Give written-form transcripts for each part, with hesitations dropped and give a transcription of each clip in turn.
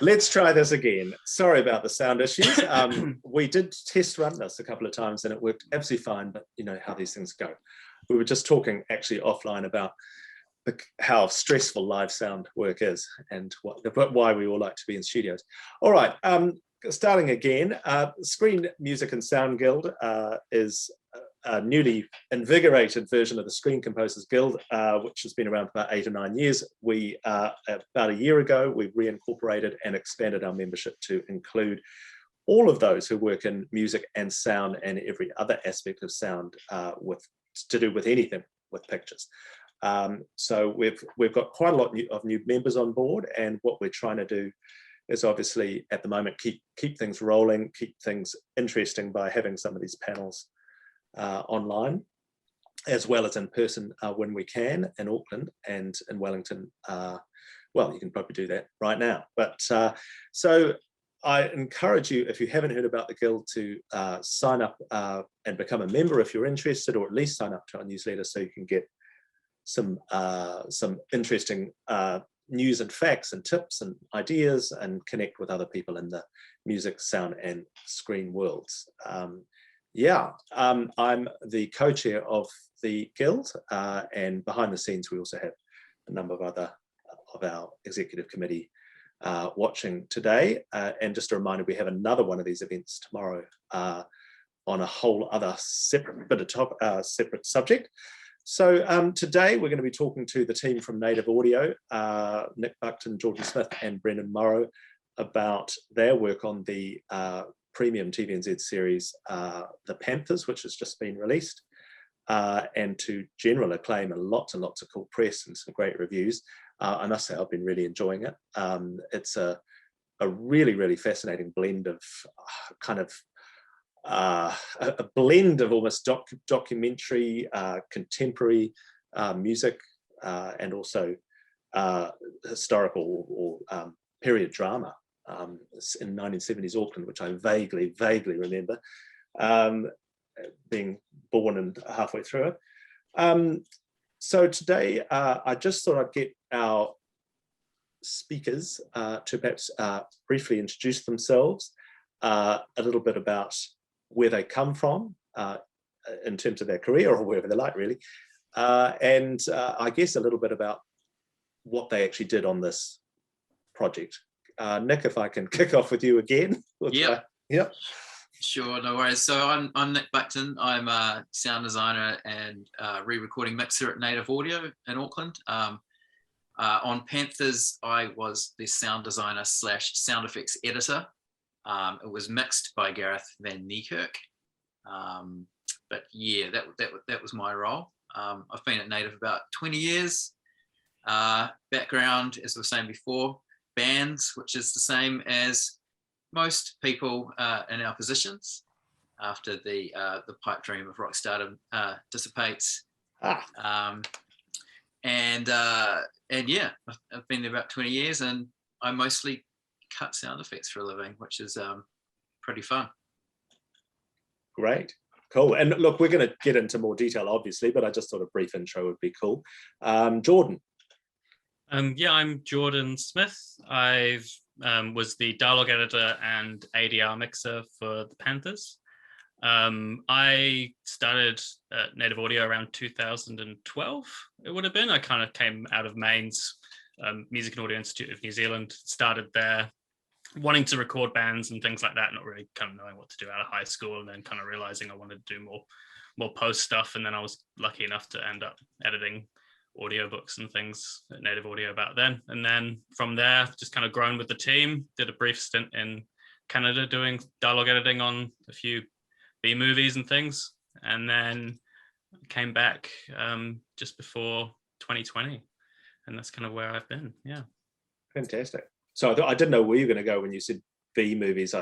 Let's try this again. Sorry about the sound issues. We did test run this a couple of times and it worked absolutely fine, but you know how these things go. We were just talking actually offline about how stressful live sound work is and why we all like to be in studios. All right, starting again, Screen Music and Sound Guild is a newly invigorated version of the Screen Composers Guild, which has been around for about 8 or 9 years. We, about a year ago, we reincorporated and expanded our membership to include all of those who work in music and sound and every other aspect of sound to do with anything with pictures. So we've got quite a lot of new members on board, and what we're trying to do is obviously at the moment keep things rolling, keep things interesting by having some of these panels online, as well as in person when we can in Auckland and in Wellington. Well, you can probably do that right now. But so I encourage you, if you haven't heard about the Guild, to sign up and become a member if you're interested, or at least sign up to our newsletter so you can get some interesting news and facts and tips and ideas and connect with other people in the music, sound and screen worlds. I'm the co-chair of the Guild, and behind the scenes we also have a number of other of our executive committee watching today. And just a reminder, we have another one of these events tomorrow on a whole other separate subject. So today we're going to be talking to the team from Native Audio, Nick Buckton, Jordan Smith and Brendon Morrow, about their work on the premium TVNZ series, The Panthers, which has just been released, and to general acclaim and lots of cool press and some great reviews. I must say I've been really enjoying it. It's a really fascinating blend of a blend of almost documentary, contemporary music, and also historical or period drama in 1970s Auckland, which I vaguely remember, being born and halfway through it. So today I just thought I'd get our speakers to perhaps briefly introduce themselves, a little bit about where they come from in terms of their career, or wherever they like really, and I guess a little bit about what they actually did on this project. Nick, if I can kick off with you again. Yep. Sure, no worries. So I'm Nick Buckton. I'm a sound designer and re-recording mixer at Native Audio in Auckland. On Panthers, I was the sound designer / sound effects editor. It was mixed by Gareth Van Niekerk. But yeah, that was my role. I've been at Native about 20 years. Background, as we were saying before, bands, which is the same as most people in our positions after the pipe dream of rock stardom dissipates. And yeah, I've been there about 20 years, and I mostly cut sound effects for a living, which is pretty fun. Great, cool. And look, we're going to get into more detail, obviously, but I just thought a brief intro would be cool. Jordan. Yeah, I'm Jordan Smith. I was the dialogue editor and ADR mixer for the Panthers. I started at Native Audio around 2012, it would have been. I kind of came out of Maine's Music and Audio Institute of New Zealand, started there, wanting to record bands and things like that, not really kind of knowing what to do out of high school, and then kind of realizing I wanted to do more post stuff. And then I was lucky enough to end up editing audiobooks and things at Native Audio about then. And then from there, just kind of grown with the team, did a brief stint in Canada doing dialogue editing on a few B movies and things, and then came back just before 2020, and that's kind of where I've been. Yeah. Fantastic. So I didn't know where you were going to go when you said B movies.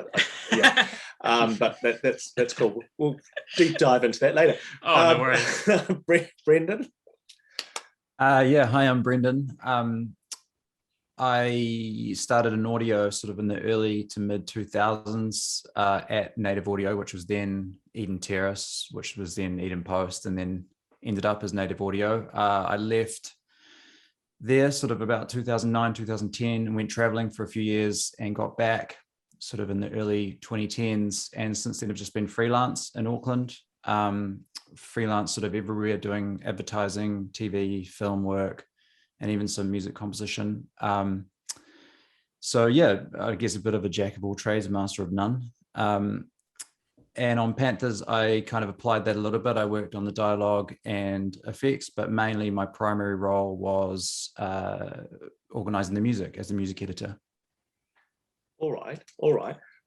Yeah. But that's cool. We'll deep dive into that later. Oh, no worries. Brendon. Yeah, hi, I'm Brendon. I started in audio sort of in the early to mid 2000s at Native Audio, which was then Eden Terrace, which was then Eden Post, and then ended up as Native Audio. I left there sort of about 2009, 2010, and went traveling for a few years and got back sort of in the early 2010s. And since then I've just been freelance in Auckland, freelance sort of everywhere, doing advertising, TV, film work, and even some music composition. So yeah, I guess a bit of a jack of all trades, a master of none. And on Panthers, I kind of applied that a little bit. I worked on the dialogue and effects, but mainly my primary role was organizing the music as the music editor. All right.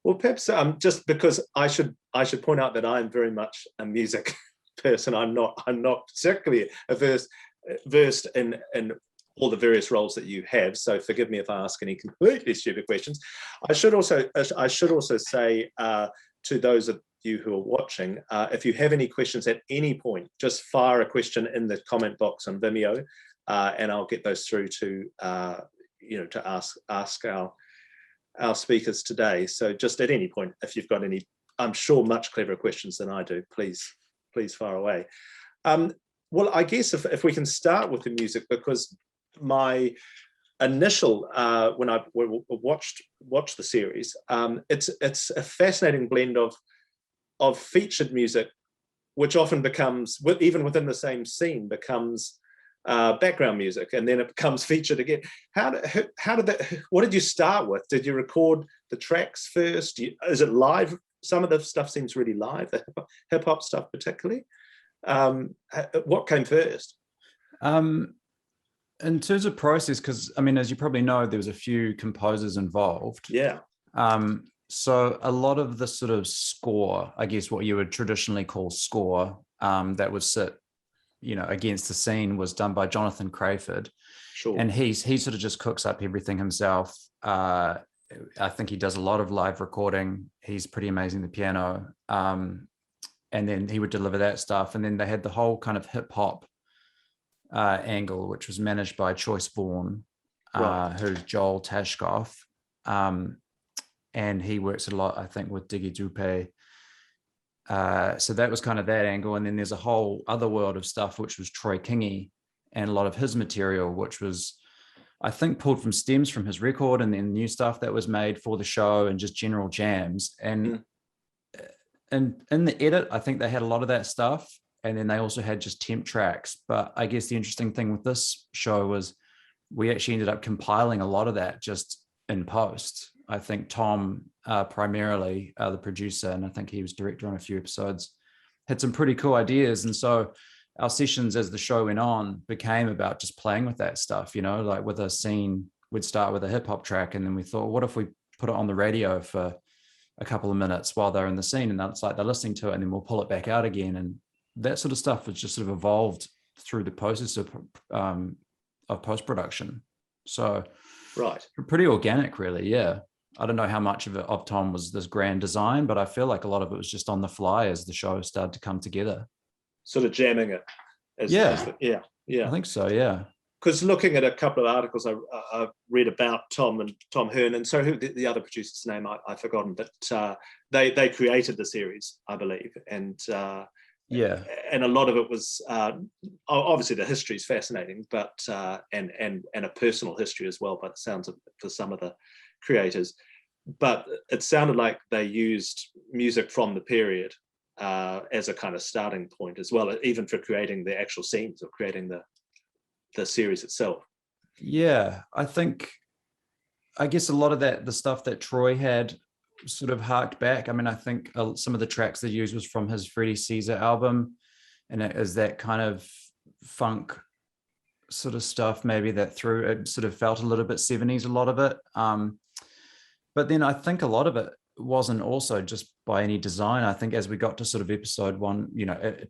Well, perhaps just because I should point out that I'm very much a music person. I'm not particularly versed in all the various roles that you have. So forgive me if I ask any completely stupid questions. I should also say to those of you who are watching, if you have any questions at any point, just fire a question in the comment box on Vimeo, and I'll get those through to to ask our speakers today. So just at any point, if you've got any, I'm sure much cleverer questions than I do, please fire away. Well, I guess if we can start with the music, because my initial when I watched the series, it's a fascinating blend of featured music, which often becomes, even within the same scene, becomes background music, and then it becomes featured again. How did that? What did you start with? Did you record the tracks first? Is it live? Some of the stuff seems really live, the hip hop stuff particularly. What came first? In terms of process, because I mean, as you probably know, there was a few composers involved. Yeah. So a lot of the sort of score, I guess what you would traditionally call score, that would sit, against the scene, was done by Jonathan Crayford. Sure. And he sort of just cooks up everything himself. I think he does a lot of live recording. He's pretty amazing, the piano. And then he would deliver that stuff. And then they had the whole kind of hip hop angle, which was managed by Choice Vaughan, right. Who's Joel Tashkoff. And he works a lot, I think, with Diggy Dupe. So that was kind of that angle. And then there's a whole other world of stuff, which was Troy Kingi and a lot of his material, which was, I think, pulled from stems from his record, and then new stuff that was made for the show and just general jams. And in the edit, I think they had a lot of that stuff. And then they also had just temp tracks. But I guess the interesting thing with this show was we actually ended up compiling a lot of that just in post. I think Tom, primarily the producer, and I think he was director on a few episodes, had some pretty cool ideas. And so our sessions as the show went on became about just playing with that stuff, like with a scene, we'd start with a hip hop track. And then we thought, what if we put it on the radio for a couple of minutes while they're in the scene, and it's like they're listening to it, and then we'll pull it back out again. And that sort of stuff has just sort of evolved through the process of post-production. So right, pretty organic, really. Yeah. I don't know how much of Tom was this grand design, but I feel like a lot of it was just on the fly as the show started to come together. Sort of jamming it. Yeah. I think so, yeah. Because looking at a couple of articles I read about Tom and Tom Hearn, and so who the other producer's name I've forgotten, but they created the series, I believe, and and a lot of it was obviously the history is fascinating, but and a personal history as well, by the sounds of for some of the creators. But it sounded like they used music from the period as a kind of starting point as well, even for creating the actual scenes or creating the series itself. Yeah, I guess a lot of the stuff that Troy had sort of harked back. I mean, I think some of the tracks they used was from his Freddie Caesar album, and it is that kind of funk sort of stuff, maybe that through it sort of felt a little bit 70s, a lot of it. But then I think a lot of it wasn't also just by any design. I think as we got to sort of episode one,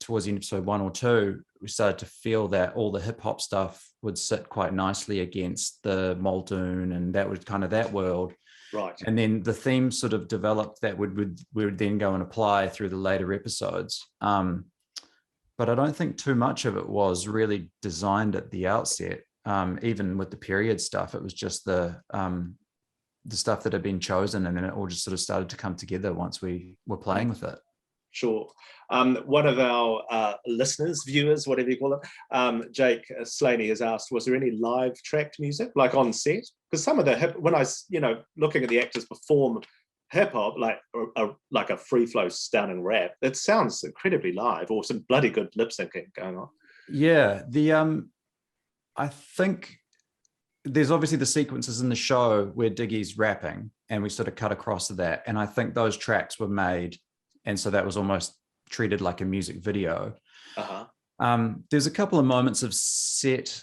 towards the end of episode 1 or 2, we started to feel that all the hip hop stuff would sit quite nicely against the Muldoon, and that was kind of that world. Right. And then the theme sort of developed that we would then go and apply through the later episodes. But I don't think too much of it was really designed at the outset. Even with the period stuff, it was just the stuff that had been chosen, and then it all just sort of started to come together once we were playing with it. Sure. One of our listeners, viewers, whatever you call them, Jake Slaney has asked, was there any live tracked music, like on set? Because some of the when I, looking at the actors perform hip hop, like a free flow stunning rap, it sounds incredibly live, or some bloody good lip syncing going on. Yeah, I think there's obviously the sequences in the show where Diggy's rapping, and we sort of cut across to that. And I think those tracks were made, and so that was almost treated like a music video. There's a couple of moments of set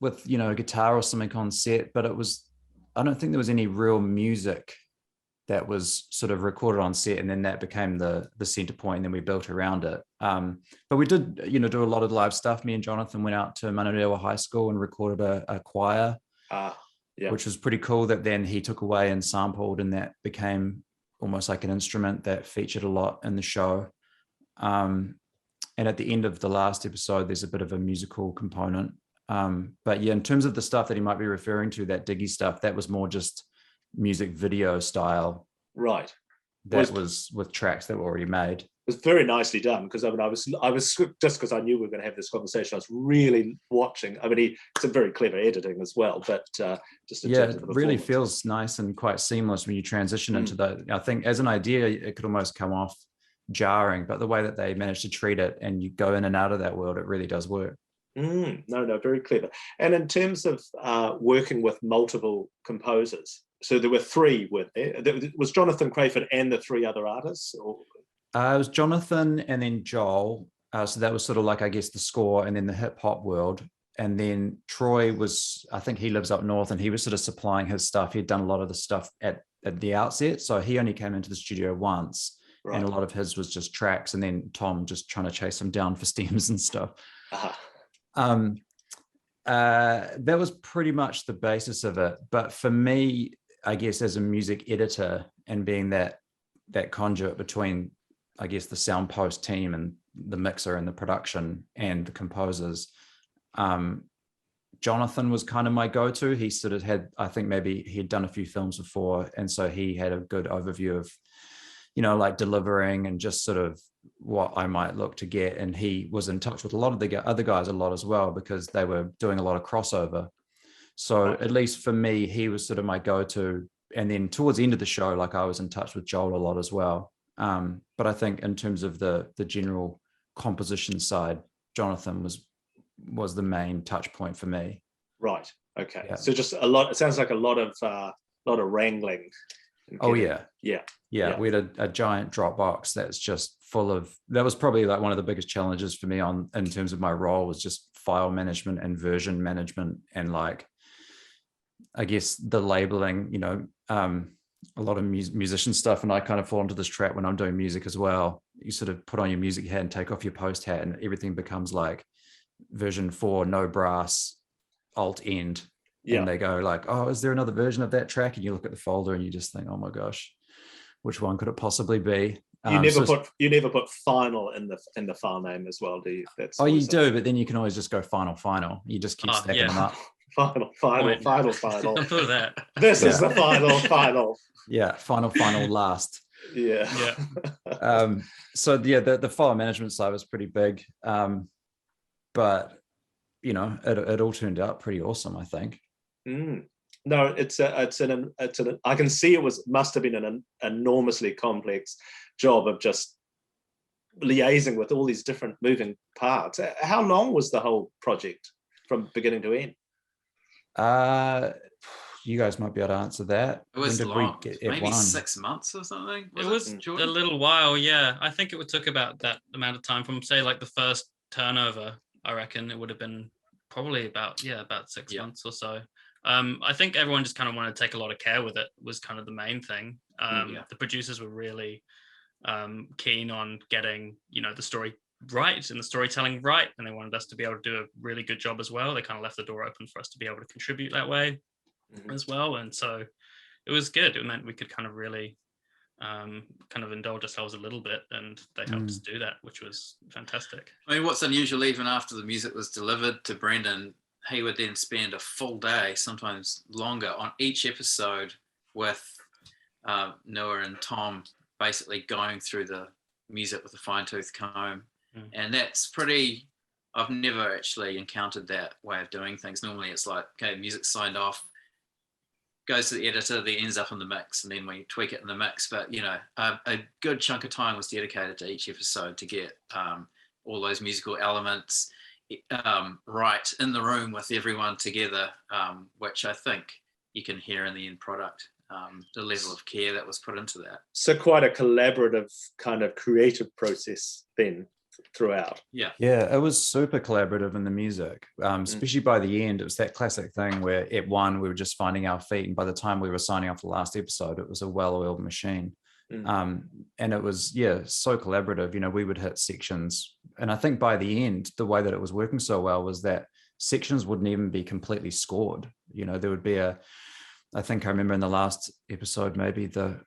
with, a guitar or something on set, but I don't think there was any real music that was sort of recorded on set, and then that became the center point, and then we built around it. But we did, do a lot of live stuff. Me and Jonathan went out to Manarewa High School and recorded a choir, which was pretty cool, that then he took away and sampled, and that became almost like an instrument that featured a lot in the show. And at the end of the last episode, there's a bit of a musical component. But yeah, in terms of the stuff that he might be referring to, that Diggy stuff, that was more just music video style. Right. That was with tracks that were already made. It was very nicely done, because I was just because I knew we were going to have this conversation, I was really watching. It's a very clever editing as well, but just in terms of the really feels nice and quite seamless when you transition into the. I think as an idea, it could almost come off jarring, but the way that they managed to treat it and you go in and out of that world, it really does work. No, very clever. And in terms of working with multiple composers, so there were three, weren't there? Was Jonathan Crayford and the three other artists? Or? It was Jonathan and then Joel. So that was sort of like, I guess, the score, and then the hip hop world. And then Troy was, I think he lives up north, and he was sort of supplying his stuff. He'd done a lot of the stuff at the outset. So he only came into the studio once, right. And a lot of his was just tracks. And then Tom just trying to chase him down for stems and stuff. That was pretty much the basis of it. But for me, I guess, as a music editor and being that conduit between, I guess, the sound post team and the mixer and the production and the composers, Jonathan was kind of my go-to. He sort of had, I think maybe he'd done a few films before, and so he had a good overview of, like delivering and just sort of what I might look to get. And he was in touch with a lot of the other guys a lot as well, because they were doing a lot of crossover. So at least for me, he was sort of my go-to. And then towards the end of the show, like, I was in touch with Joel a lot as well. But I think in terms of the general composition side, Jonathan was the main touch point for me. Right. Okay. Yeah. So just a lot. It sounds like a lot of wrangling. Oh yeah. Yeah. We had a giant Dropbox that's just full of. That was probably like one of the biggest challenges for me in terms of my role, was just file management and version management, and like, I guess, the labeling. A lot of musician stuff, and I kind of fall into this trap when I'm doing music as well. You sort of put on your music hat and take off your post hat, and everything becomes like version 4, no brass, alt end. Yeah. And they go like, oh, is there another version of that track? And you look at the folder and you just think, oh my gosh, which one could it possibly be? You never put final in the file name as well, do you? You do, but then you can always just go final. You just keep stacking them up. Final. For that. This is the final. Yeah, final last. Yeah. So yeah, the file management side was pretty big, but it all turned out pretty awesome, I think. No, it's an I can see must have been an enormously complex job of just liaising with all these different moving parts. How long was the whole project from beginning to end? You guys might be able to answer that. It was long, maybe 6 months or something. It was a little while, yeah. I think it took about that amount of time from, say, like the first turnover. I reckon it would have been probably about 6 months or so. I think everyone just kind of wanted to take a lot of care with it, was kind of the main thing. The producers were really keen on getting, the story right and the storytelling right, and they wanted us to be able to do a really good job as well. They kind of left the door open for us to be able to contribute that way as well, and so it was good. It meant we could kind of really kind of indulge ourselves a little bit, and they helped us do that, which was fantastic. I mean, what's unusual, even after the music was delivered to Brendon, he would then spend a full day, sometimes longer, on each episode with Noah and Tom, basically going through the music with a fine-tooth comb. And that's pretty, I've never actually encountered that way of doing things. Normally it's like, okay, music's signed off, goes to the editor, then ends up in the mix, and then we tweak it in the mix. But, you know, a good chunk of time was dedicated to each episode to get all those musical elements right in the room with everyone together, which I think you can hear in the end product, the level of care that was put into that. So quite a collaborative kind of creative process then throughout. Yeah, it was super collaborative in the music, especially by the end. It was that classic thing where at one we were just finding our feet, and by the time we were signing off the last episode, it was a well-oiled machine. And it was so collaborative. You know, we would hit sections, and I think by the end, the way that it was working so well was that sections wouldn't even be completely scored. You know, there would be I think I remember in the last episode, maybe the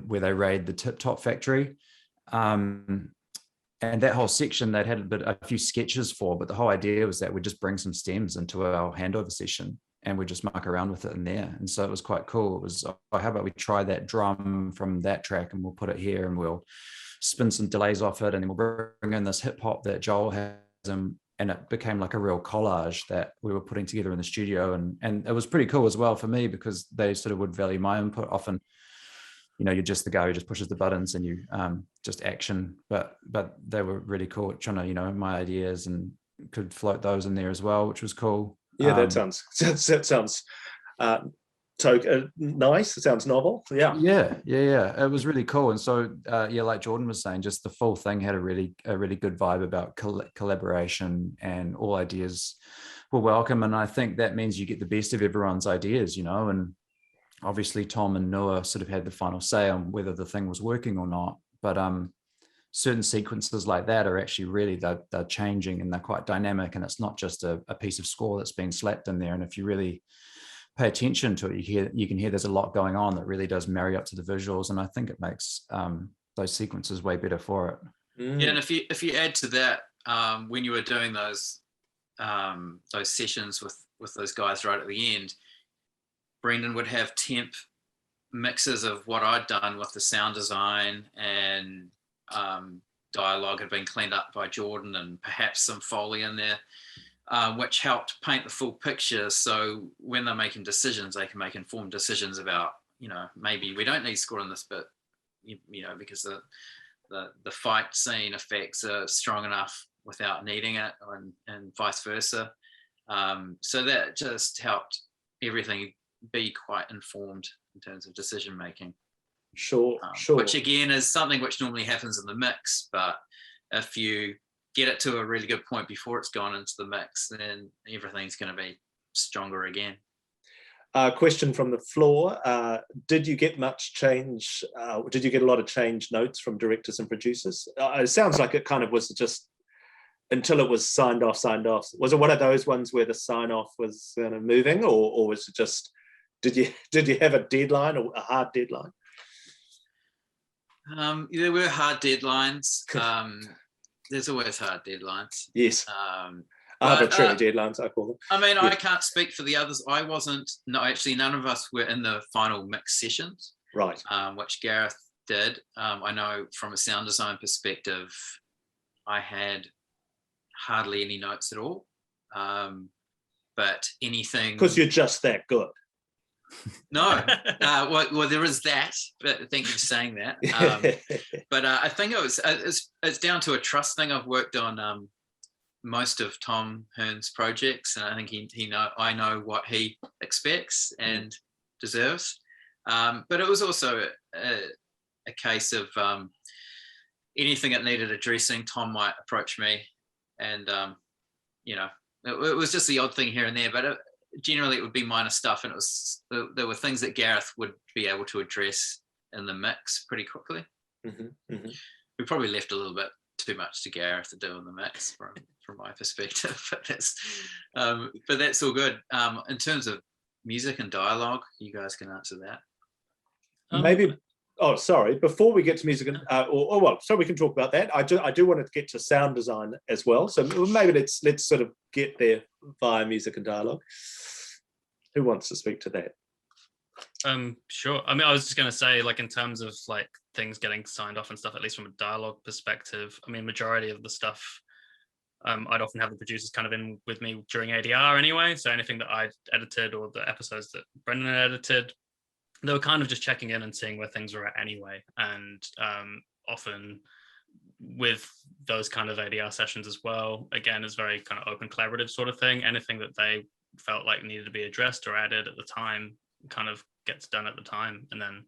where they raid the Tip Top factory, and that whole section they'd had a few sketches for, but the whole idea was that we'd just bring some stems into our handover session and we'd just muck around with it in there. And so it was quite cool. It was, oh, how about we try that drum from that track and we'll put it here and we'll spin some delays off it, and then we'll bring in this hip hop that Joel has, and it became like a real collage that we were putting together in the studio. And it was pretty cool as well for me, because they sort of would value my input. Often, you know, you're just the guy who just pushes the buttons and you just action, but they were really cool at trying to, you know, my ideas, and could float those in there as well, which was cool. Yeah, that sounds nice. It sounds novel. Yeah. It was really cool. And so like Jordan was saying, just the full thing had a really good vibe about collaboration, and all ideas were welcome. And I think that means you get the best of everyone's ideas, you know. And obviously Tom and Noah sort of had the final say on whether the thing was working or not. But certain sequences like that are actually really, they're changing and they're quite dynamic, and it's not just a piece of score that's being slapped in there. And if you really pay attention to it, you can hear there's a lot going on that really does marry up to the visuals, and I think it makes those sequences way better for it. Yeah, and if you add to that, when you were doing those sessions with those guys right at the end, Brendon would have temp mixes of what I'd done with the sound design, and dialogue had been cleaned up by Jordan, and perhaps some Foley in there, which helped paint the full picture. So when they're making decisions, they can make informed decisions about, you know, maybe we don't need score in this bit, you know, because the fight scene effects are strong enough without needing it, and vice versa. So that just helped everything be quite informed in terms of decision making. Sure. Which again is something which normally happens in the mix, but if you get it to a really good point before it's gone into the mix, then everything's going to be stronger again. Question from the floor. Did you get much change? Did you get a lot of change notes from directors and producers? It sounds like it kind of was just until it was signed off. Was it one of those ones where the sign off was moving, or was it just, did you have a deadline, or a hard deadline? There were hard deadlines. There's always hard deadlines. Yes. Arbitrary deadlines, I call them. I mean, yeah. I can't speak for the others. I wasn't. No, actually, none of us were in the final mix sessions. Right. Which Gareth did. I know from a sound design perspective, I had hardly any notes at all. But anything. Because you're just that good. No, well, there is that, but thank you for saying that. But I think it's down to a trust thing. I've worked on most of Tom Hearn's projects, and I think I know what he expects and deserves. But it was also a case of anything that needed addressing, Tom might approach me, and you know, it was just the odd thing here and there, but generally it would be minor stuff, and there were things that Gareth would be able to address in the mix pretty quickly. We probably left a little bit too much to Gareth to do in the mix from my perspective, but that's all good. In terms of music and dialogue, you guys can answer that. Maybe. Oh, sorry. Before we get to music, so we can talk about that. I do want to get to sound design as well. So maybe let's sort of get there via music and dialogue. Who wants to speak to that? Sure. I mean, I was just going to say, like, in terms of like things getting signed off and stuff, at least from a dialogue perspective, I mean, majority of the stuff, I'd often have the producers kind of in with me during ADR anyway. So anything that I'd edited or the episodes that Brendon had edited, they were kind of just checking in and seeing where things were at anyway. And often with those kind of ADR sessions as well, again, it's very kind of open collaborative sort of thing. Anything that they felt like needed to be addressed or added at the time kind of gets done at the time. And then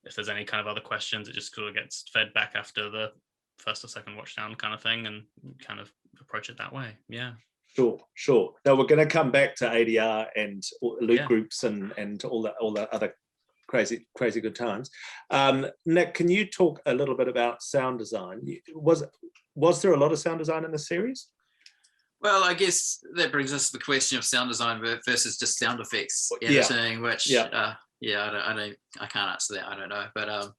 if there's any kind of other questions, it just sort of gets fed back after the first or second watch down kind of thing, and kind of approach it that way. Yeah. Sure. Now we're going to come back to ADR and loop groups and all the other crazy good times. Nick, can you talk a little bit about sound design? Was there a lot of sound design in the series? Well, I guess that brings us to the question of sound design versus just sound effects editing, which I can't answer that. I don't know, but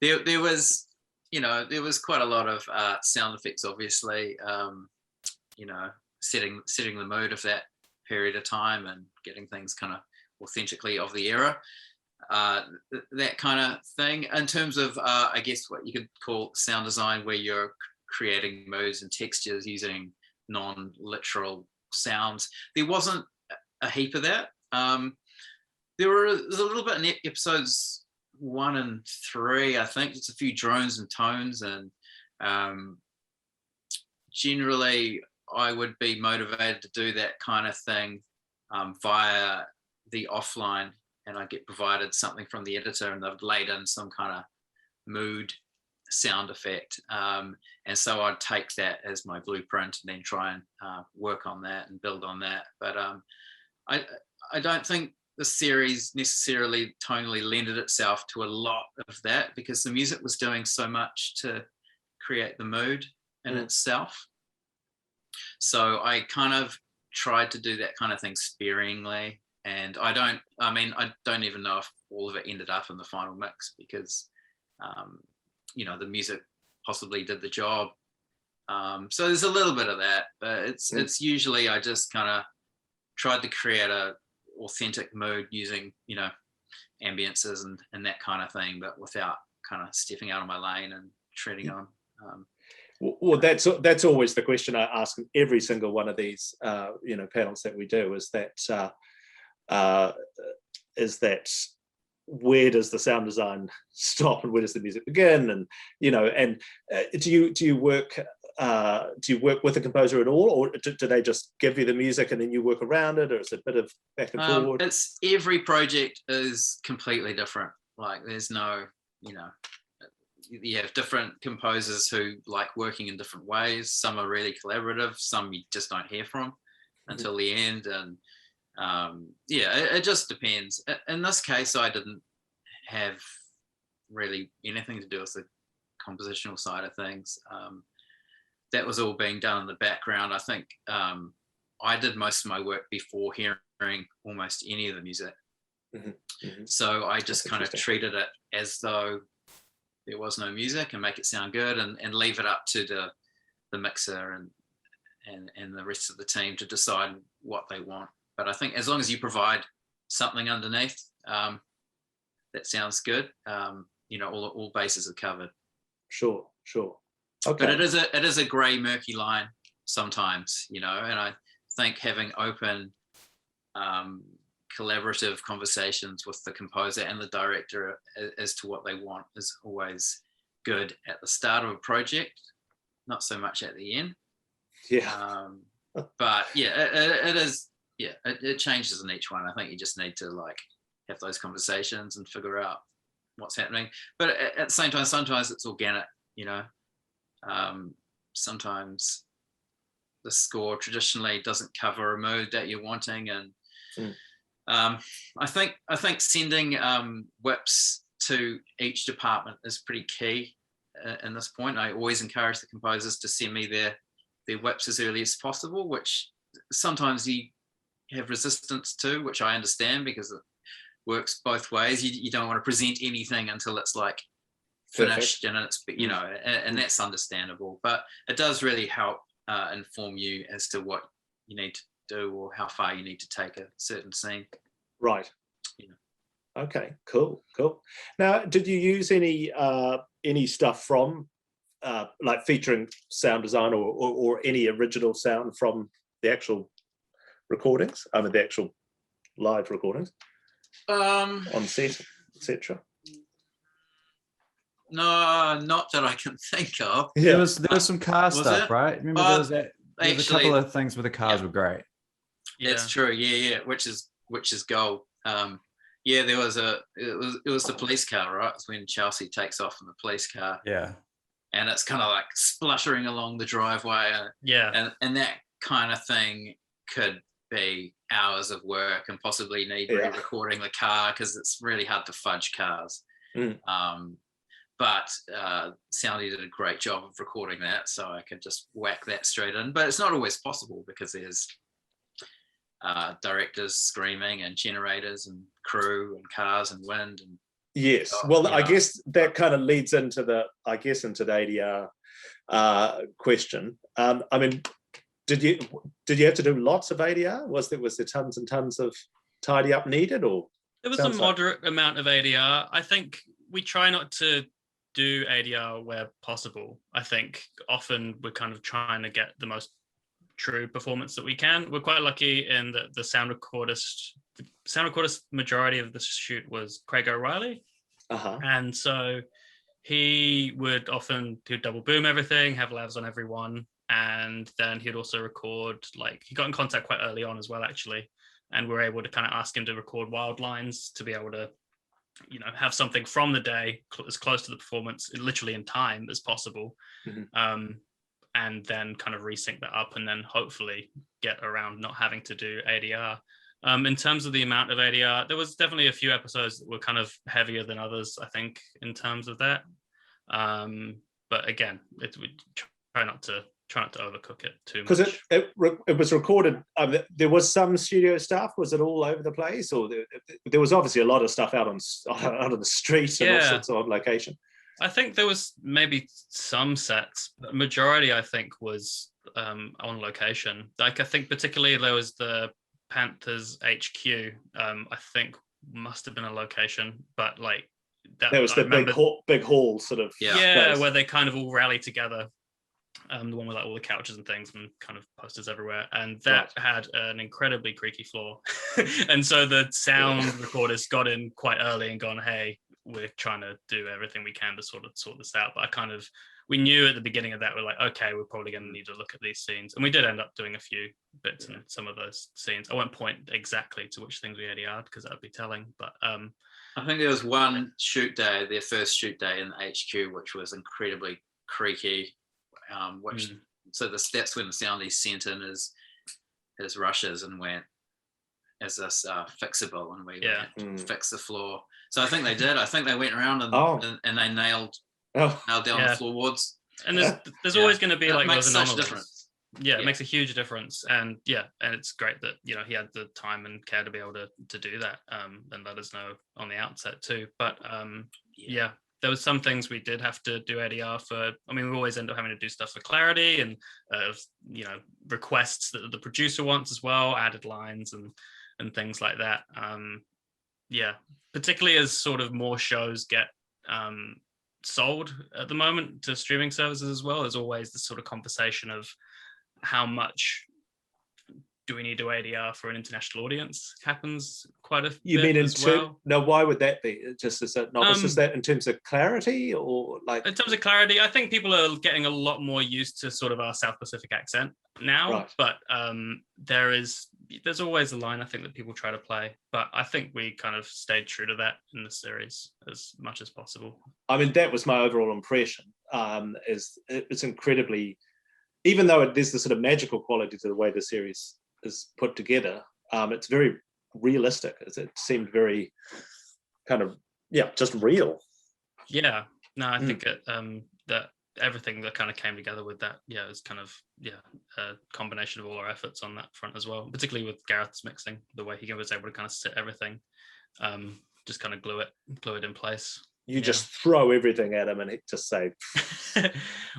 there was, there was quite a lot of sound effects, obviously, setting the mood of that period of time and getting things kind of authentically of the era, that kind of thing. In terms of, I guess, what you could call sound design, where you're creating moods and textures using non-literal sounds, there wasn't a heap of that. There's a little bit in episodes 1 and 3, I think. It's a few drones and tones, and generally I would be motivated to do that kind of thing via the offline, and I get provided something from the editor and they've laid in some kind of mood sound effect, and so I'd take that as my blueprint and then try and work on that and build on that. But I don't think the series necessarily tonally lended itself to a lot of that, because the music was doing so much to create the mood in itself. So I kind of tried to do that kind of thing sparingly, and I don't even know if all of it ended up in the final mix, because the music possibly did the job. So there's a little bit of that, but it's usually I just kind of tried to create a authentic mood using, ambiences and that kind of thing, but without kind of stepping out of my lane and treading on. Well, that's always the question I ask in every single one of these, panels that we do, is that where does the sound design stop and where does the music begin? And do you work with the composer at all, or do they just give you the music and then you work around it, or is it a bit of back and forward? It's every project is completely different. Like there's no, you have different composers who like working in different ways. Some are really collaborative, some you just don't hear from until the end, and it just depends. In this case, I didn't have really anything to do with the compositional side of things. That was all being done in the background. I think I did most of my work before hearing almost any of the music. So I just kind of treated it as though there was no music and make it sound good, and leave it up to the mixer and the rest of the team to decide what they want. But I think as long as you provide something underneath that sounds good, all bases are covered. Sure. Okay. But it is a grey, murky line sometimes, and I think having open, collaborative conversations with the composer and the director as to what they want is always good at the start of a project, not so much at the end. But it is. Yeah, it changes in each one. I think you just need to have those conversations and figure out what's happening. But at the same time, sometimes it's organic, sometimes the score traditionally doesn't cover a mood that you're wanting. And I think sending whips to each department is pretty key in this point. I always encourage the composers to send me their whips as early as possible, which sometimes you have resistance to, which I understand because it works both ways. You don't want to present anything until it's finished. Perfect. And it's and that's understandable, but it does really help inform you as to what you need to do or how far you need to take a certain scene. Right. Okay, cool. Now, did you use any stuff from like featuring sound design or any original sound from the actual recordings? I mean, the actual live recordings on set, etc. No, not that I can think of. There was some car Was stuff, it? right? Remember there was that. There was a couple of things where the cars yeah. were great. That's true. Yeah, which is gold. Yeah, there was it was the police car, right? It's when Chelsea takes off in the police car. Yeah. And it's kind of like spluttering along the driveway. And that kind of thing could be hours of work and possibly need re-recording the car because it's really hard to fudge cars. But Soundy did a great job of recording that, so I could just whack that straight in. But it's not always possible because there's directors screaming and generators and crew and cars and wind and yes. Well, I guess that kind of leads into the ADR question. I mean, did you have to do lots of ADR? Was there tons and tons of tidy up needed, or there was a moderate amount of ADR? I think we try not to do ADR where possible. I think often we're kind of trying to get the most true performance that we can. We're quite lucky in that the sound recordist majority of the shoot was Craig O'Reilly. And so he would double boom everything, have lavs on everyone, and then he'd also record, like, he got in contact quite early on as well, actually, and we were able to kind of ask him to record wild lines to be able to, have something from the day as close to the performance, literally in time as possible. And then kind of resync that up and then hopefully get around not having to do ADR. In terms of the amount of ADR, there was definitely a few episodes that were kind of heavier than others, I think, in terms of that. But again, we try not to overcook it too much. Because it was recorded. There was some studio stuff. Was it all over the place, or there was obviously a lot of stuff out on the street and all sorts of location? I think there was maybe some sets, but majority I think was on location. Like I think particularly there was the Panthers HQ. I think must have been a location, but like that was the big hall sort of where they kind of all rally together. The one with like all the couches and things and kind of posters everywhere, and that had an incredibly creaky floor. And so the sound recorders got in quite early and gone, hey, we're trying to do everything we can to sort this out. But we knew at the beginning of that, we're like, okay, we're probably going to need to look at these scenes. And we did end up doing a few bits in some of those scenes. I won't point exactly to which things we ADR'd because that would be telling. But I think there was one shoot day, their first shoot day in the HQ, which was incredibly creaky. So that's when the Soundy sent in his rushes and went, is this fixable? And we fix the floor. So I think they did. I think they went around and they nailed down the floorboards. And there's always going to be like those anomalies. Difference. It makes a huge difference. And and it's great that he had the time and care to be able to do that and let us know on the outset too. But there was some things we did have to do ADR for. I mean, we always end up having to do stuff for clarity and requests that the producer wants as well, added lines and things like that. Particularly as sort of more shows get sold at the moment to streaming services as well. There's always this sort of conversation of how much do we need to ADR for an international audience happens quite a bit as well. No, why would that be? Just as a novice, is that in terms of clarity or like? In terms of clarity, I think people are getting a lot more used to sort of our South Pacific accent now, but there's always a line I think that people try to play, but I think we kind of stayed true to that in the series as much as possible. I mean, that was my overall impression. It's incredibly, even though there's the sort of magical quality to the way the series is put together, it's very realistic. It seemed very kind of just real. I think that everything that kind of came together with that is kind of a combination of all our efforts on that front as well, particularly with Gareth's mixing, the way he was able to kind of sit everything, just kind of glue it in place. You just throw everything at him and it just say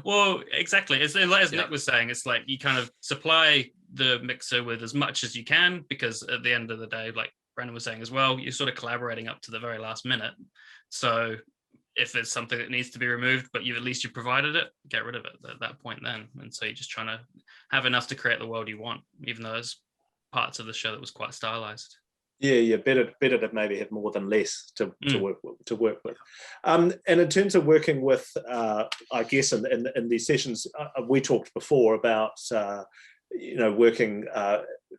well, exactly, as Nick was saying, it's like you kind of supply the mixer with as much as you can, because at the end of the day, like Brendon was saying as well, you're sort of collaborating up to the very last minute. So if it's something that needs to be removed, but at least you provided it, get rid of it at that point then. And so you're just trying to have enough to create the world you want, even though there's parts of the show that was quite stylized. Yeah, better to maybe have more than less to work with. And in terms of working with, I guess in these sessions, we talked before about working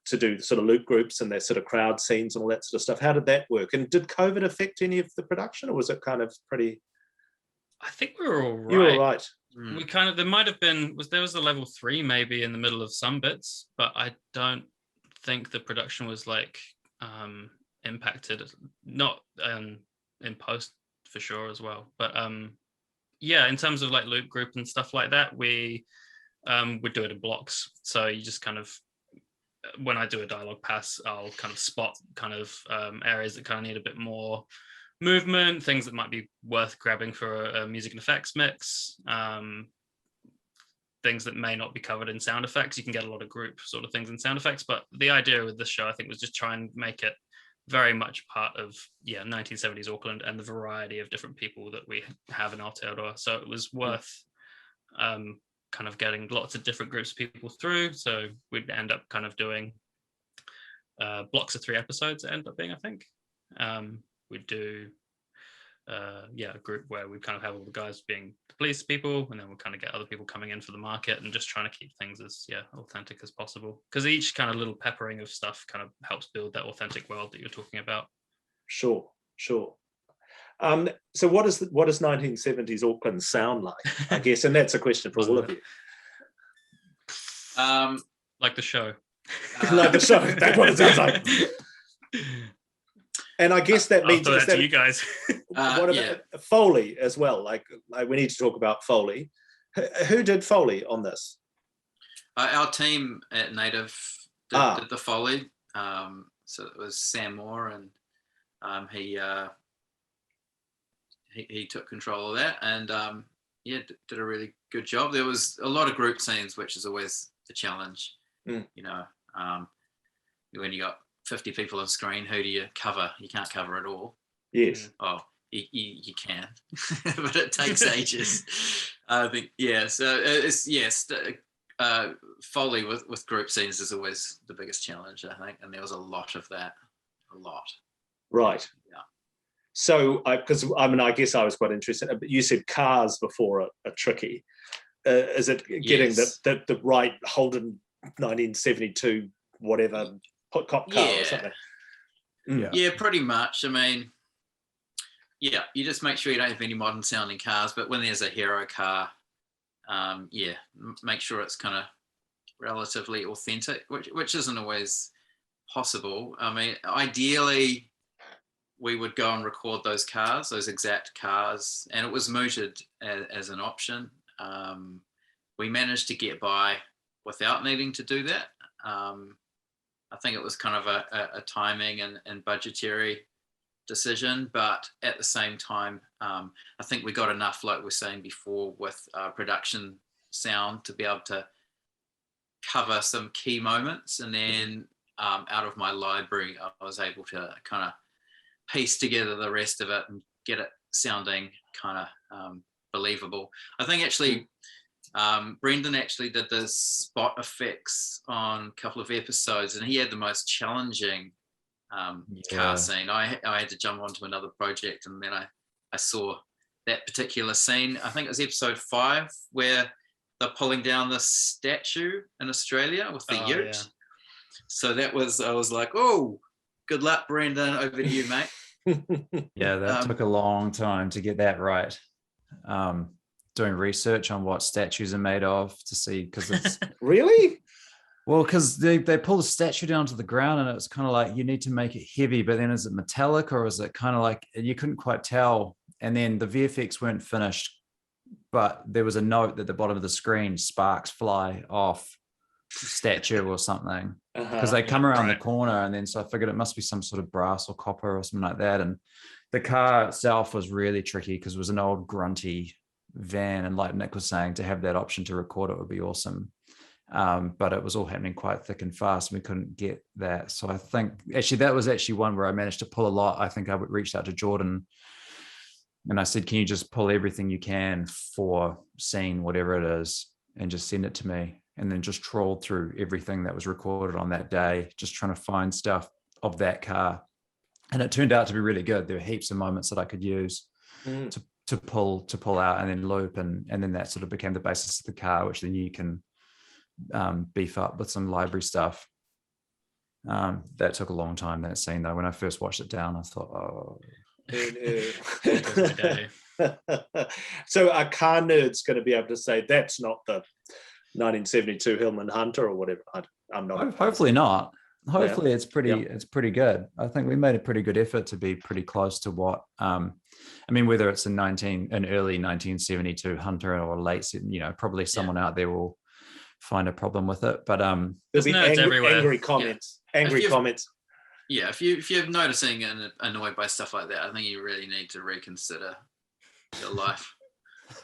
to do sort of loop groups and their sort of crowd scenes and all that sort of stuff. How did that work? And did COVID affect any of the production, or was it kind of pretty? I think we were all right. You were all right. We kind of, there might have been, there was a level 3 maybe in the middle of some bits, but I don't think the production was like impacted, not in post for sure as well. But yeah, in terms of like loop group and stuff like that, we would do it in blocks. So you just kind of, when I do a dialogue pass, I'll kind of spot kind of areas that kind of need a bit more movement, things that might be worth grabbing for a music and effects mix, things that may not be covered in sound effects. You can get a lot of group sort of things in sound effects, but the idea with this show, I think, was just try and make it very much part of 1970s Auckland and the variety of different people that we have in Aotearoa. So it was worth kind of getting lots of different groups of people through. So we'd end up kind of doing blocks of 3 episodes, it ended up being, I think. We'd do a group where we kind of have all the guys being the police people, and then we'll kind of get other people coming in for the market and just trying to keep things as authentic as possible, because each kind of little peppering of stuff kind of helps build that authentic world that you're talking about. Sure. So what does 1970s Auckland sound like, I guess? And that's a question for all of you. Like the show. Like the show. That's what it sounds like. And I guess that means that to you guys. What about Foley as well? Like we need to talk about Foley. Who did Foley on this? Our team at Native did the Foley. So it was Sam Moore, and he took control of that, and did a really good job. There was a lot of group scenes, which is always the challenge. When you got 50 people on screen, who do you cover? You can't cover it all. Yes. Oh, you can, but it takes ages. I think, so it's, Foley with group scenes is always the biggest challenge, I think, and there was a lot of that, Right. Yeah. So, I guess I was quite interested, but you said cars before are tricky. Is it getting the right Holden 1972 whatever cop car or something? Yeah, pretty much. I mean, you just make sure you don't have any modern sounding cars, but when there's a hero car, make sure it's kind of relatively authentic, which isn't always possible. I mean, ideally we would go and record those exact cars, and it was mooted as an option. We managed to get by without needing to do that. I think it was kind of a timing and budgetary decision, but at the same time, I think we got enough, like we were saying before, with production sound to be able to cover some key moments. And then out of my library, I was able to kind of piece together the rest of it and get it sounding kind of believable. I think actually Brendon actually did the spot effects on a couple of episodes, and he had the most challenging car scene. I had to jump onto another project, and then I saw that particular scene. I think it was episode 5 where they're pulling down the statue in Australia with the ute. Yeah. So I was like, oh, good luck, Brendon, over to you, mate. That took a long time to get that right. Doing research on what statues are made of to see, because it's really because they pull the statue down to the ground, and it's kind of like you need to make it heavy, but then is it metallic or is it kind of like, you couldn't quite tell. And then the VFX weren't finished, but there was a note at the bottom of the screen, sparks fly off statue or something, because they come around the corner, and then so I figured it must be some sort of brass or copper or something like that. And the car itself was really tricky because it was an old grunty van, and like Nick was saying, to have that option to record it would be awesome. but it was all happening quite thick and fast, and we couldn't get that. So I think actually that was actually one where I managed to pull a lot. I think I reached out to Jordan and I said, can you just pull everything you can for scene, whatever it is, and just send it to me? And then just trawled through everything that was recorded on that day, just trying to find stuff of that car. And it turned out to be really good. There were heaps of moments that I could use to pull out and then loop. And then that sort of became the basis of the car, which then you can beef up with some library stuff. That took a long time, that scene though. When I first watched it down, I thought, oh. So are car nerds going to be able to say that's not the 1972 Hillman Hunter or whatever? I'm not. Hopefully not. Hopefully it's pretty good. I think we made a pretty good effort to be pretty close to what I mean, whether it's an early 1972 Hunter or late, probably someone out there will find a problem with it. But there's angry comments. Angry comments. Yeah, if you're noticing and annoyed by stuff like that, I think you really need to reconsider your life.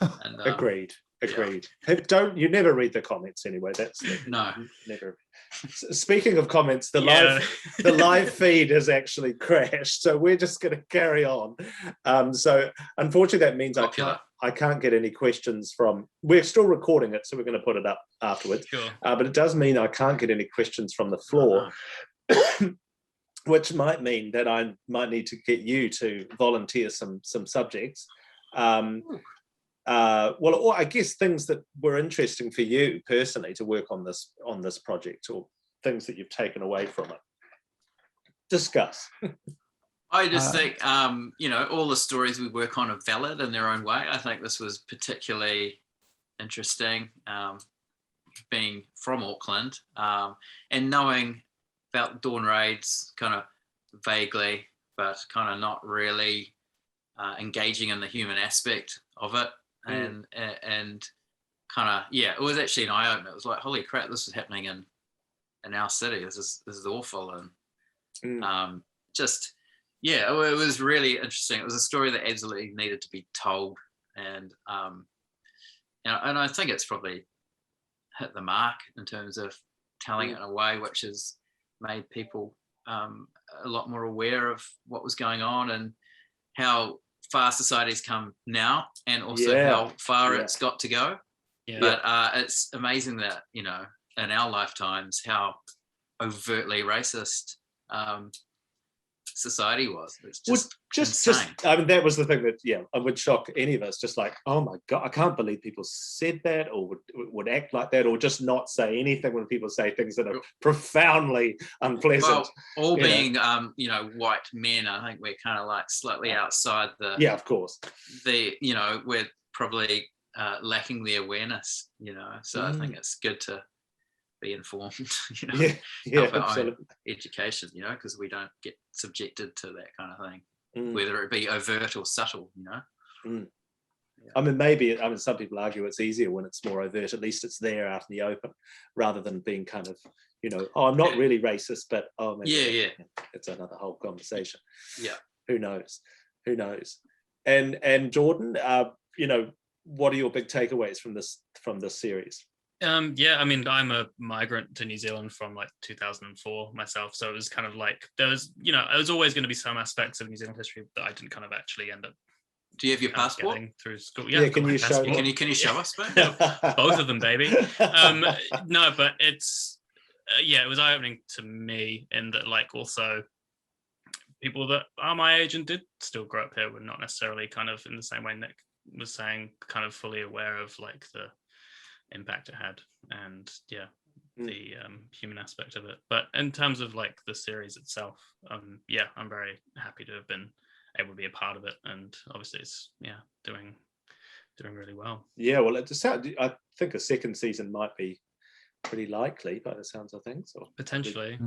And, Agreed. Yeah. You never read the comments anyway. That's no. Never. Speaking of comments, the live feed has actually crashed, so we're just going to carry on. So unfortunately, that means I can't get any questions from. We're still recording it, so we're going to put it up afterwards. Sure. But it does mean I can't get any questions from the floor. Uh-huh. Which might mean that I might need to get you to volunteer some subjects. Or I guess things that were interesting for you personally to work on this project, or things that you've taken away from it. Discuss. I just think, all the stories we work on are valid in their own way. I think this was particularly interesting, being from Auckland and knowing about dawn raids kind of vaguely, but kind of not really engaging in the human aspect of it. And kind of, it was actually an eye-opener. It was like, holy crap, this is happening in our city. This is awful. And it was really interesting. It was a story that absolutely needed to be told. And and I think it's probably hit the mark in terms of telling it in a way which has made people a lot more aware of what was going on and how far society's come now, and also how far it's got to go. But it's amazing that in our lifetimes how overtly racist society was. It's just insane. I mean, that was the thing that it would shock any of us. Just like, oh my god, I can't believe people said that, or would act like that, or just not say anything when people say things that are profoundly unpleasant. Well, being white men, I think we're kind of like slightly outside the of course, we're probably lacking the awareness, so I think it's good to be informed, of our own education, because we don't get subjected to that kind of thing, whether it be overt or subtle, I mean, some people argue it's easier when it's more overt. At least it's there out in the open, rather than being kind of, I'm not really racist, but maybe it's another whole conversation. Who knows? And Jordan, what are your big takeaways from this series? I mean, I'm a migrant to New Zealand from like 2004 myself, so it was kind of like there was always going to be some aspects of New Zealand history that I didn't kind of actually end up. Do you have your passport through school? Can you show? Can you show us, mate? Both of them, baby. No, but it's it was eye-opening to me in that, like, also people that are my age and did still grow up here were not necessarily kind of in the same way Nick was saying, kind of fully aware of like the impact it had and the human aspect of it. But in terms of like the series itself, I'm very happy to have been able to be a part of it, and obviously it's doing really well. Well, I think a second season might be pretty likely by the sounds of things, or potentially.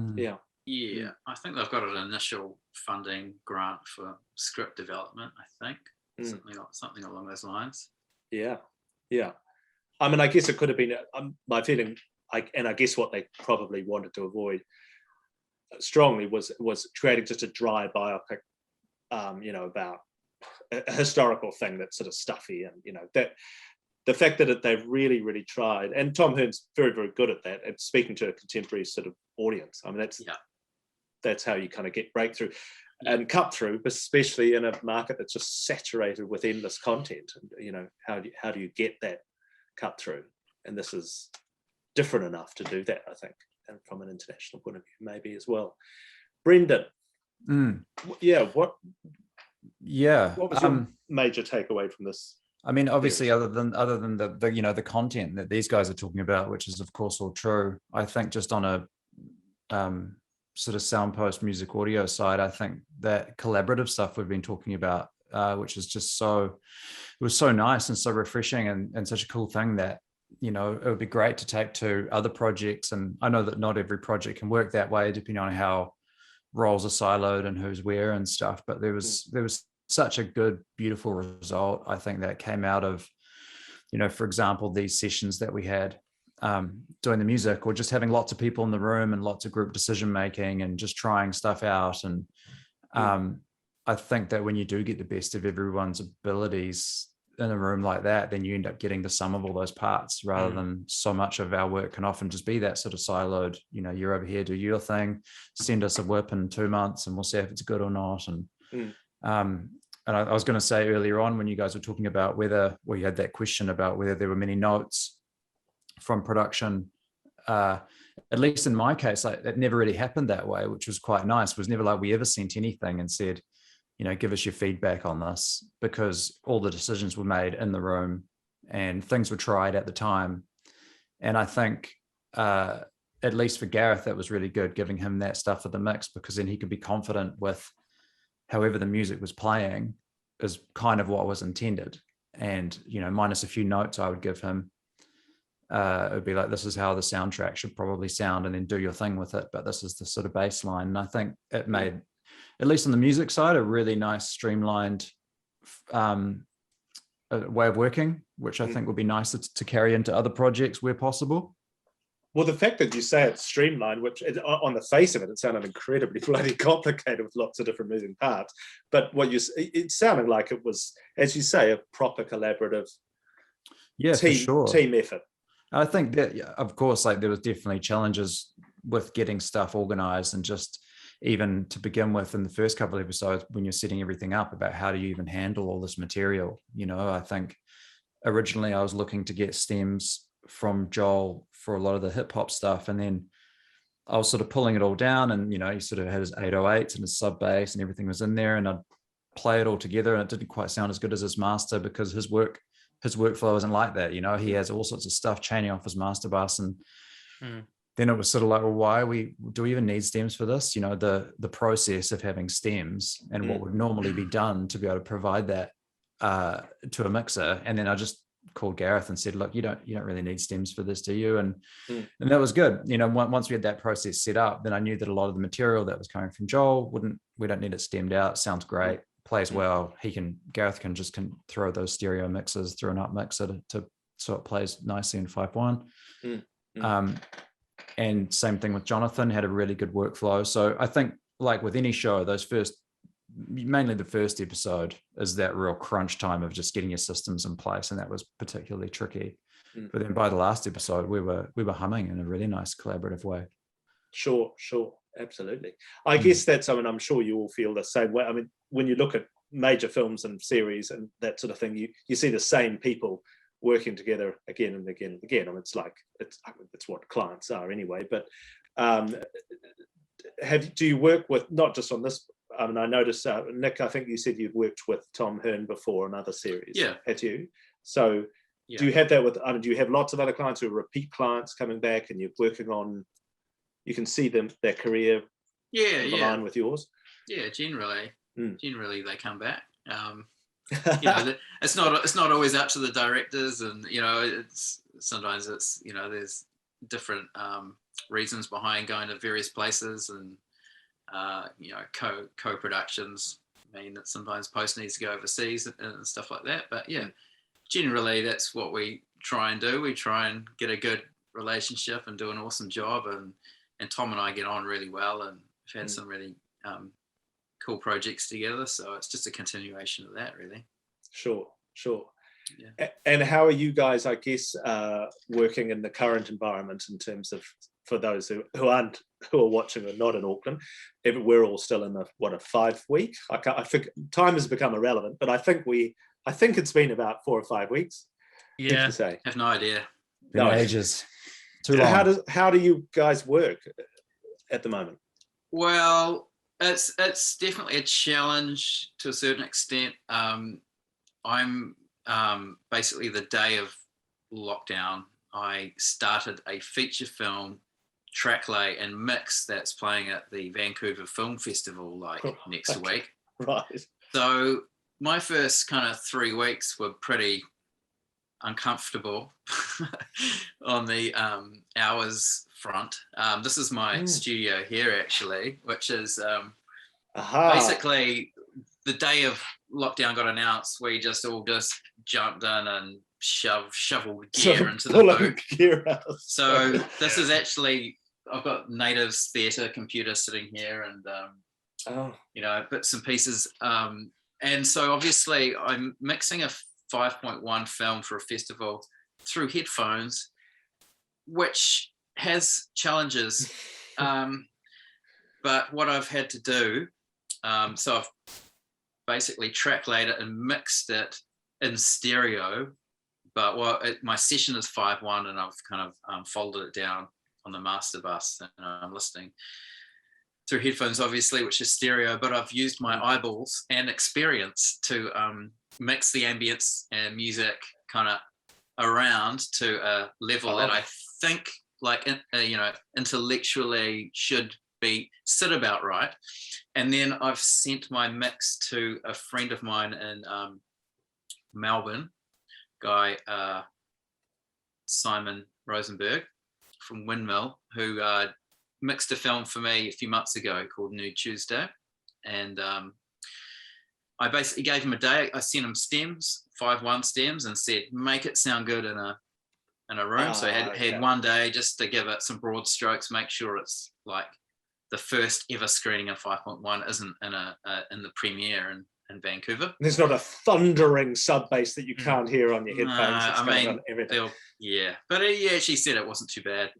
I think they've got an initial funding grant for script development, I think. Something along those lines. I mean, I guess it could have been my feeling, and I guess what they probably wanted to avoid strongly was creating just a dry biopic, about a historical thing that's sort of stuffy, and that the fact that they've really tried, and Tom Hearn's very good at that, at speaking to a contemporary sort of audience. I mean, that's how you kind of get breakthrough and cut through, especially in a market that's just saturated with endless content. You know, how do you get that cut through? And this is different enough to do that, I think, and from an international point of view, maybe as well. Brendon, what was your major takeaway from this? I mean, obviously, other than the you know, the content that these guys are talking about, which is of course all true, I think just on a sort of soundpost music audio side, I think that collaborative stuff we've been talking about, which is just it was so nice and so refreshing and such a cool thing that, you know, it would be great to take to other projects. And I know that not every project can work that way, depending on how roles are siloed and who's where and stuff. But there was such a good, beautiful result, I think, that came out of, you know, for example, these sessions that we had doing the music, or just having lots of people in the room and lots of group decision making and just trying stuff out. And I think that when you do get the best of everyone's abilities in a room like that, then you end up getting the sum of all those parts, rather than so much of our work can often just be that sort of siloed, you know, you're over here, do your thing, send us a whip in 2 months and we'll see if it's good or not. And I was going to say earlier on, when you guys were talking about whether, well, you had that question about whether there were many notes from production, at least in my case, like, it never really happened that way, which was quite nice. It was never like we ever sent anything and said, you know, give us your feedback on this, because all the decisions were made in the room and things were tried at the time. And I think, at least for Gareth, that was really good, giving him that stuff for the mix, because then he could be confident with however the music was playing is kind of what was intended. And, you know, minus a few notes I would give him, it would be like, this is how the soundtrack should probably sound, and then do your thing with it. But this is the sort of baseline. And I think it made, at least on the music side, a really nice streamlined way of working, which I think would be nice to carry into other projects where possible. Well, the fact that you say it's streamlined, which on the face of it, it sounded incredibly bloody complicated with lots of different moving parts. But it sounded like it was, as you say, a proper collaborative team effort. I think that, of course, like, there was definitely challenges with getting stuff organized, and just even to begin with in the first couple of episodes, when you're setting everything up, about how do you even handle all this material. You know, I think originally I was looking to get stems from Joel for a lot of the hip hop stuff, and then I was sort of pulling it all down, and, you know, he sort of had his 808s and his sub bass and everything was in there, and I'd play it all together, and it didn't quite sound as good as his master, because his workflow isn't like that. You know, he has all sorts of stuff chaining off his master bus, and then it was sort of like, well, why do we even need stems for this? You know, the process of having stems and what would normally be done to be able to provide that to a mixer. And then I just called Gareth and said, look, you don't really need stems for this, do you? And that was good. You know, once we had that process set up, then I knew that a lot of the material that was coming from Joel we don't need it stemmed out. Sounds great, plays well. Gareth can throw those stereo mixers through an up mixer so it plays nicely in 5.1. And same thing with Jonathan, had a really good workflow. So I think, like with any show, mainly the first episode is that real crunch time of just getting your systems in place, and that was particularly tricky. But then by the last episode, we were humming in a really nice collaborative way. Sure, absolutely. I guess that's, I mean, I'm sure you all feel the same way. I mean, when you look at major films and series and that sort of thing, you see the same people working together again and again and again. I mean, it's what clients are anyway. But do you work with, not just on this? I mean, I noticed, Nick, I think you said you've worked with Tom Hearn before on other series. Yeah. Had you? So do you have that with, do you have lots of other clients who are repeat clients coming back, and you're working on, you can see their career align with yours? Yeah, generally they come back. You know, it's not always up to the directors, and, you know, sometimes you know, there's different reasons behind going to various places, and you know, co-productions mean that sometimes post needs to go overseas and stuff like that. But yeah, generally that's what we try and do. We try and get a good relationship and do an awesome job, and Tom and I get on really well, and we've had some really cool projects together. So it's just a continuation of that, really. Sure. And how are you guys, I guess, working in the current environment in terms of, for those who are watching or not in Auckland, if we're all still in a 5 week? I think time has become irrelevant, but I think it's been about 4 or 5 weeks. Yeah, to say. I have no idea. Been No. ages. Too long. How do you guys work at the moment? Well, it's definitely a challenge to a certain extent. I'm basically, the day of lockdown, I started a feature film track lay and mix that's playing at the Vancouver Film Festival next week. Right. So my first kind of 3 weeks were pretty uncomfortable on the hours front. This is my studio here, actually, which is basically the day of lockdown got announced. We just all jumped in and shoveled gear into the boot. So this is actually, I've got Native's theatre computer sitting here, and bits and pieces. And so obviously I'm mixing a 5.1 film for a festival through headphones, which has challenges. But what I've had to do, so I've basically track laid it and mixed it in stereo, but my session is 5.1, and I've kind of folded it down on the master bus, and I'm listening through headphones, obviously, which is stereo, but I've used my eyeballs and experience to mix the ambience and music kind of around to a level that I think, intellectually should sit about right. And then I've sent my mix to a friend of mine in Melbourne, guy Simon Rosenberg from Windmill, who mixed a film for me a few months ago called Nude Tuesday. And I basically gave him a day. I sent him stems, 5.1 stems, and said, make it sound good in a room. So I had 1 day just to give it some broad strokes, make sure it's like the first ever screening of 5.1 isn't in the premiere in Vancouver. There's not a thundering sub bass that you can't hear on your headphones. Everything. Yeah, but he actually said it wasn't too bad.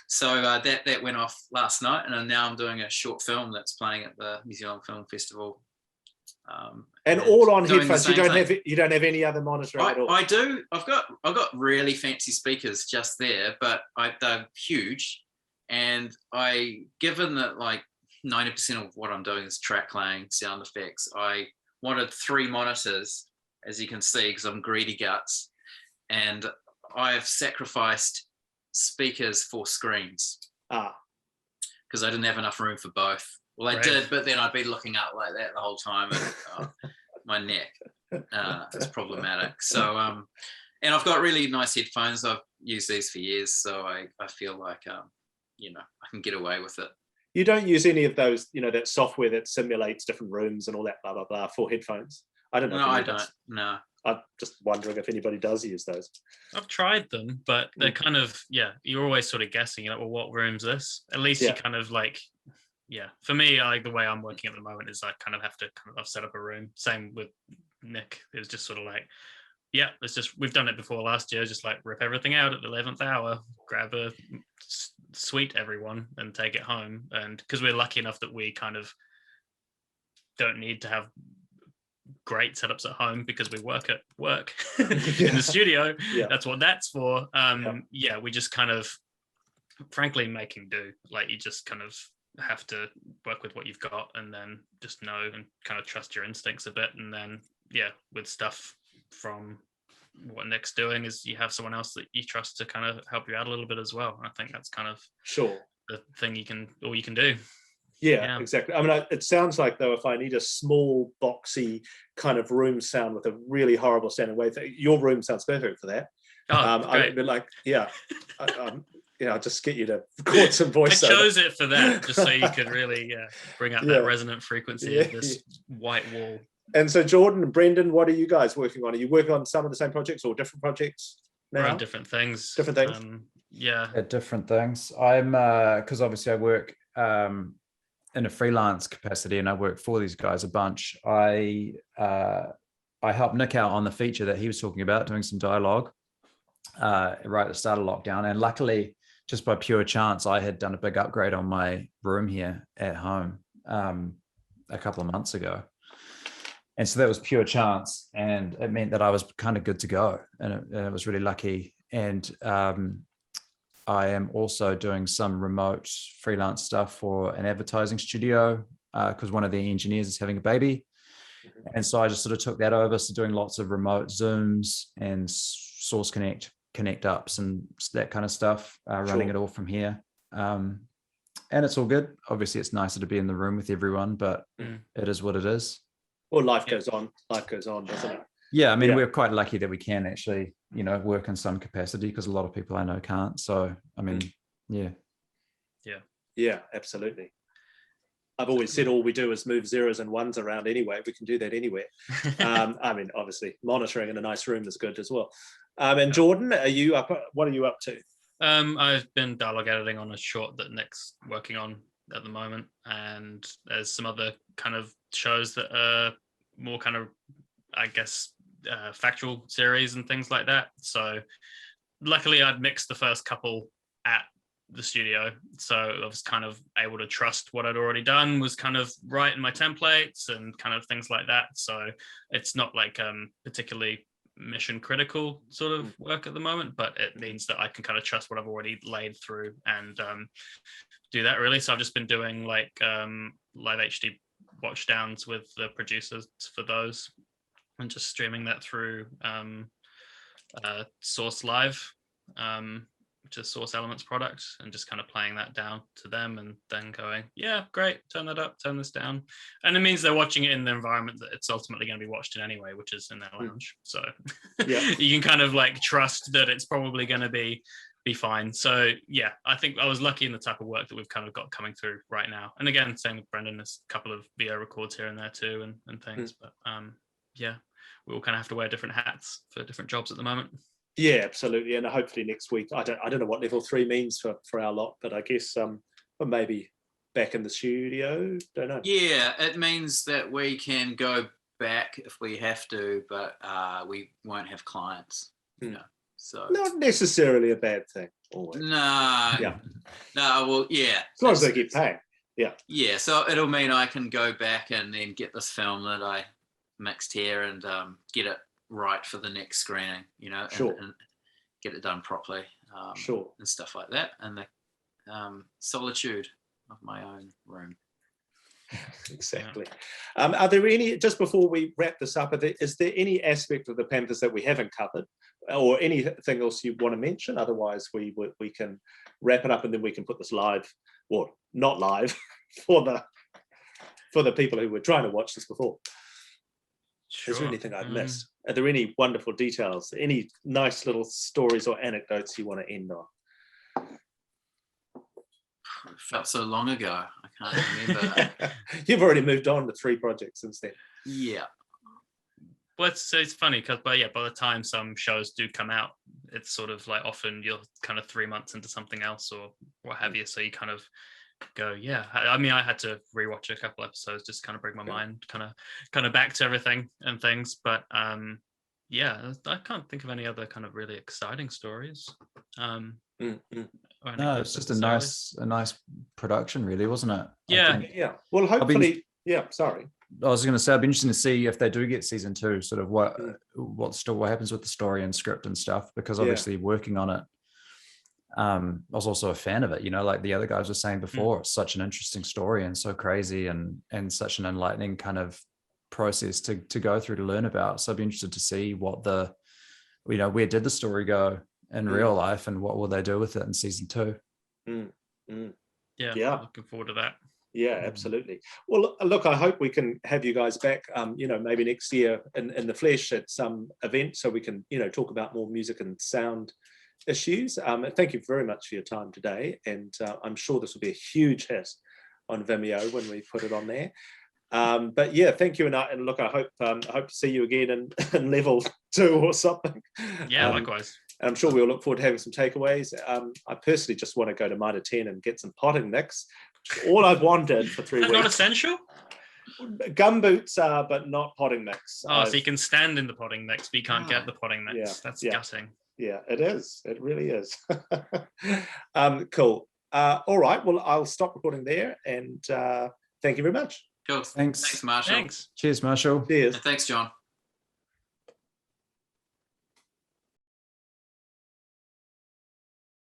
So that went off last night, and now I'm doing a short film that's playing at the New Zealand Film Festival. And all on headphones. You don't have any other monitor at all. I do. I've got really fancy speakers just there, but they're huge. And given that like 90% of what I'm doing is track laying, sound effects, I wanted 3 monitors, as you can see, because I'm greedy guts, and I've sacrificed speakers for screens because I didn't have enough room for both. Well, I did, but then I'd be looking up like that the whole time, and my neck is problematic. So, and I've got really nice headphones. I've used these for years, so I feel like I can get away with it. You don't use any of those, that software that simulates different rooms and all that blah blah blah for headphones? I don't know. No, I don't. No. I'm just wondering if anybody does use those. I've tried them, but they're kind of, you're always sort of guessing, well, what room's this? At least you kind of like, for me, the way I'm working at the moment is I kind of have to I've set up a room. Same with Nick. It was just sort of like, we've done it before last year, just like rip everything out at the 11th hour, grab a suite, everyone, and take it home. And because we're lucky enough that we kind of don't need to have great setups at home because we work in the studio. That's what that's for. We just kind of, frankly, making do. Like, you just kind of have to work with what you've got, and then just know and kind of trust your instincts a bit. And then with stuff from what Nick's doing, is you have someone else that you trust to kind of help you out a little bit as well. I think that's kind of the thing you can do. Yeah, exactly. I mean, it sounds like, though, if I need a small, boxy kind of room sound with a really horrible sounding wave, your room sounds perfect for that. I'd be like, I'll just get you to record some voiceover. I chose it for that, just so you could really bring up that resonant frequency of this white wall. And so, Jordan and Brendon, what are you guys working on? Are you working on some of the same projects or different projects now? We're on different things. Different things? Different things. I'm, because obviously I work in a freelance capacity, and I work for these guys a bunch. I I helped Nick out on the feature that he was talking about, doing some dialogue right at the start of lockdown. And luckily, just by pure chance, I had done a big upgrade on my room here at home a couple of months ago. And so that was pure chance. And it meant that I was kind of good to go. And it was really lucky. And I am also doing some remote freelance stuff for an advertising studio because one of the engineers is having a baby. And so I just sort of took that over. So doing lots of remote Zooms and Source Connect ups and that kind of stuff, running it all from here. And it's all good. Obviously, it's nicer to be in the room with everyone, but it is what it is. Well, life goes on. Life goes on, doesn't it? Yeah, I mean, we're quite lucky that we can actually, work in some capacity because a lot of people I know can't. So, I mean, Yeah, absolutely. I've always said all we do is move zeros and ones around anyway. We can do that anywhere. I mean, obviously, monitoring in a nice room is good as well. And Jordan, what are you up to? I've been dialogue editing on a short that Nick's working on at the moment, and there's some other kind of shows that are more kind of, I guess, factual series and things like that. So luckily I'd mixed the first couple at the studio, so I was kind of able to trust what I'd already done was kind of right in my templates and kind of things like that. So it's not like particularly mission critical sort of work at the moment, but it means that I can kind of trust what I've already laid through and do that really. So I've just been doing like live HD watch downs with the producers for those and just streaming that through Source Live, which is Source Elements product, and just kind of playing that down to them and then going, yeah, great, turn that up, turn this down. And it means they're watching it in the environment that it's ultimately going to be watched in anyway, which is in their lounge. So you can kind of like trust that it's probably going to be fine. So yeah, I think I was lucky in the type of work that we've kind of got coming through right now. And again, same with Brendon, there's a couple of VO records here and there too and things. But yeah, we all kind of have to wear different hats for different jobs at the moment. Yeah, absolutely. And hopefully next week, I don't know what level 3 means for our lot, but I guess maybe back in the studio, don't know. Yeah, it means that we can go back if we have to, but we won't have clients. So not necessarily a bad thing. Always. No. Yeah. No. Well, yeah. As long as they get paid. Yeah. Yeah. So it'll mean I can go back and then get this film that I mixed here and get it right for the next screening. Sure. And get it done properly. Sure. And stuff like that, and the solitude of my own room. Exactly. Are there any, just before we wrap this up, is there any aspect of the Panthers that we haven't covered or anything else you want to mention? Otherwise we can wrap it up and then we can put this live, or not live, for the people who were trying to watch this before. Sure. Is there anything I've missed? Are there any wonderful details, any nice little stories or anecdotes you want to end on? It felt so long ago. I can't remember. You've already moved on to 3 projects since then. Yeah. Well, it's funny because, by the time some shows do come out, it's sort of like often you're kind of 3 months into something else or what have you. So you kind of go, yeah. I mean, I had to rewatch a couple episodes just kind of bring my mind kind of back to everything and things. But yeah, I can't think of any other kind of really exciting stories. No, it's just a nice production, really, wasn't it? Yeah. Well, hopefully, sorry. I was going to say, I'd be interested to see if they do get season 2, sort of what happens with the story and script and stuff, because obviously working on it, I was also a fan of it, like the other guys were saying before, it's such an interesting story and so crazy and such an enlightening kind of process to go through to learn about. So I'd be interested to see what where did the story go in real life and what will they do with it in season 2. Yeah, looking forward to that. Yeah, absolutely. Well, look, I hope we can have you guys back, maybe next year in the flesh at some event so we can, talk about more music and sound issues. Thank you very much for your time today. And I'm sure this will be a huge hit on Vimeo when we put it on there. But yeah, thank you. And look, I hope to see you again in level 2 or something. Yeah, likewise. I'm sure we'll look forward to having some takeaways. I personally just want to go to Mitre 10 and get some potting mix. All I've wanted for 3 weeks. Not essential? Gumboots are, but not potting mix. Oh, so you can stand in the potting mix, but you can't get the potting mix. Yeah, That's yeah. gutting. Yeah, it is. It really is. Cool. All right. Well, I'll stop recording there, and thank you very much. Cool. Thanks. Thanks, Marshall. Thanks. Cheers, Marshall. Cheers. And thanks, John.